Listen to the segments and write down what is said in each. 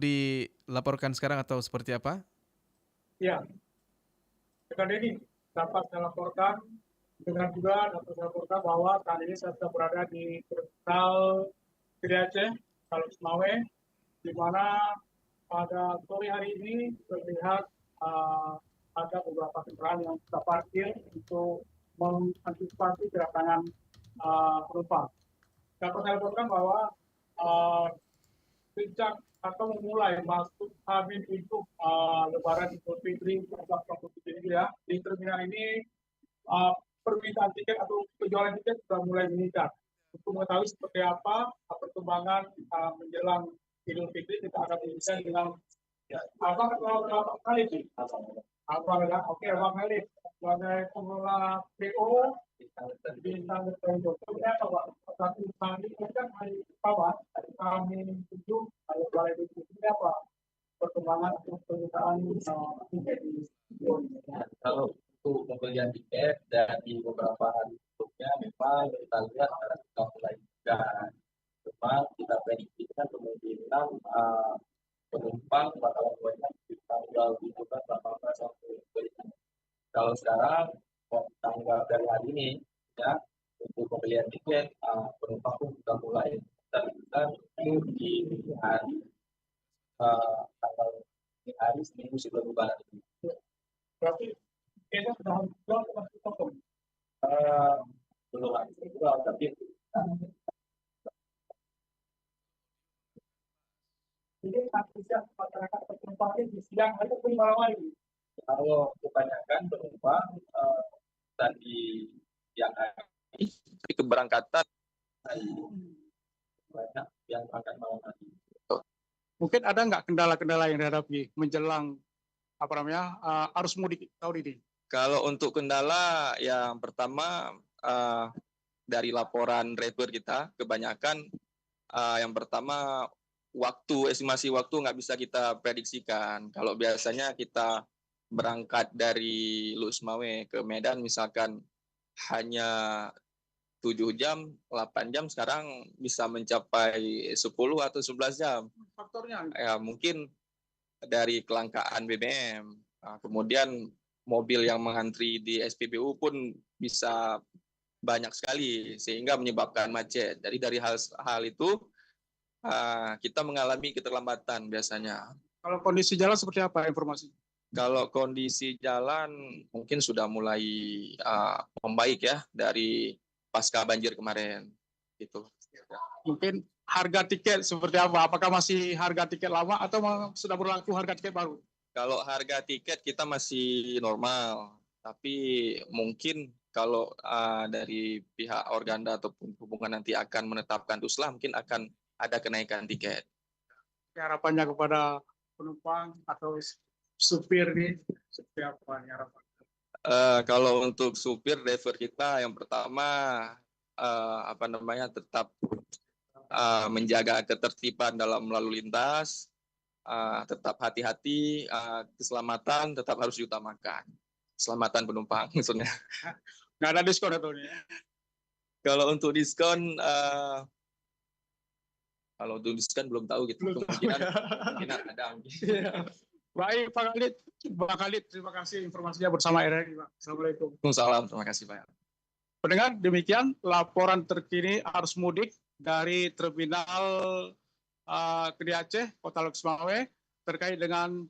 dilaporkan sekarang atau seperti apa? Ya, rekan Denny, dapat saya laporkan bahwa saat ini saya sudah berada di Terminal 3 Aceh, Taluk Semawe, di mana pada sore hari ini terlihat ada beberapa kendaraan yang sudah parkir untuk mengantisipasi kedatangan penumpang. Dapat saya laporkan bahwa uh, sejak atau memulai masuk Amin untuk Lebaran Idul Fitri 1447 ini ya, di terminal ini permintaan tiket atau penjualan tiket sudah mulai meningkat. Untuk mengetahui seperti apa perkembangan menjelang Idul Fitri, kita akan berbincang dengan Abang berapa kali sih? Abang ya, oke Abang Melih sebagai pengelola PO bintang tertentu. Sebenarnya apa Pak? Satu kali kan hari apa? Kami tujuh hari balai itu apa? Perkembangan atau permintaan tiket di Kalau untuk pembelian tiket dari beberapa hari sebelumnya memang kita lihat sudah mulai meningkat. Cuma kita prediksikan kemungkinan penumpang bakalan banyak di tanggal 17, 18 sampai 20. Kalau sekarang tanggal dari hari ini ya untuk pembelian tiket penumpang pun sudah mulai terlihat di hari tanggal hari seminggu sebelum Lebaran ini. Berarti kita sudah jual masih kosong. Belum ada tapi Jadi antusias masyarakat penumpang di siang hari atau malam hari. kalau kebanyakan penumpang tadi yang hari keberangkatan banyak yang berangkat malam hari. Mungkin ada nggak kendala-kendala yang dihadapi menjelang arus mudik tahun ini? Kalau untuk kendala yang pertama dari laporan driver kita kebanyakan yang pertama estimasi waktu nggak bisa kita prediksikan. Kalau biasanya kita berangkat dari Lusmawe ke Medan misalkan hanya 7 jam, 8 jam, sekarang bisa mencapai 10 atau 11 jam. Faktornya? Ya, mungkin dari kelangkaan BBM. Kemudian mobil yang mengantri di SPBU pun bisa banyak sekali sehingga menyebabkan macet. Jadi dari hal itu kita mengalami keterlambatan biasanya. Kalau kondisi jalan seperti apa informasi? Kalau kondisi jalan mungkin sudah mulai membaik ya dari pasca banjir kemarin. Gitu. Mungkin harga tiket seperti apa? Apakah masih harga tiket lama atau sudah berlaku harga tiket baru? Kalau harga tiket kita masih normal, tapi mungkin kalau dari pihak Organda ataupun hubungan nanti akan menetapkan Duslah, mungkin akan ada kenaikan tiket. Harapannya kepada penumpang atau supir nih seperti apa harapan? Kalau untuk supir driver kita yang pertama tetap menjaga ketertiban dalam lalu lintas, tetap hati-hati, keselamatan tetap harus diutamakan. Keselamatan penumpang maksudnya. Nggak ada diskon atau ini? Kalau untuk diskon, belum tahu gitu. Kemungkinan ada. Baik Pak Khalid, terima kasih informasinya bersama RRI Pak. Assalamualaikum. Waalaikumsalam, terima kasih Pak. Pendengar, demikian laporan terkini arus mudik dari Terminal 3 Aceh, Kota Lok Semawe, terkait dengan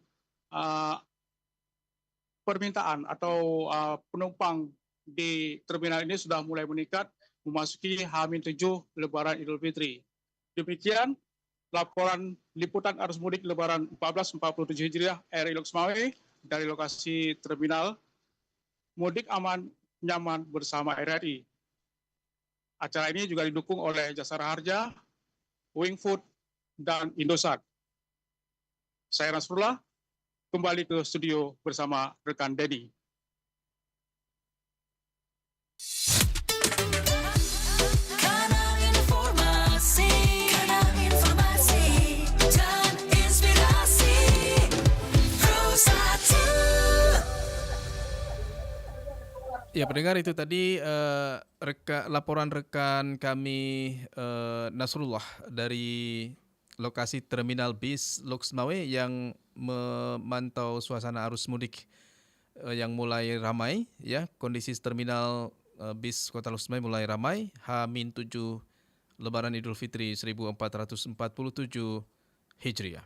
permintaan atau penumpang di terminal ini sudah mulai meningkat memasuki H-7 Lebaran Idul Fitri. Demikian laporan liputan arus mudik Lebaran 1447 Hijriah RRI Lok Semawe dari lokasi terminal. Mudik aman, nyaman bersama RRI. Acara ini juga didukung oleh Jasara Harja, Wingfood, dan Indosat. Saya Nasrullah, kembali ke studio bersama rekan Denny. Ya pendengar, itu tadi laporan rekan kami Nasrullah dari lokasi terminal bis Loksmawe yang memantau suasana arus mudik yang mulai ramai ya. Kondisi terminal bis Kota Loksmawe mulai ramai H-7 Lebaran Idul Fitri 1447 Hijriah.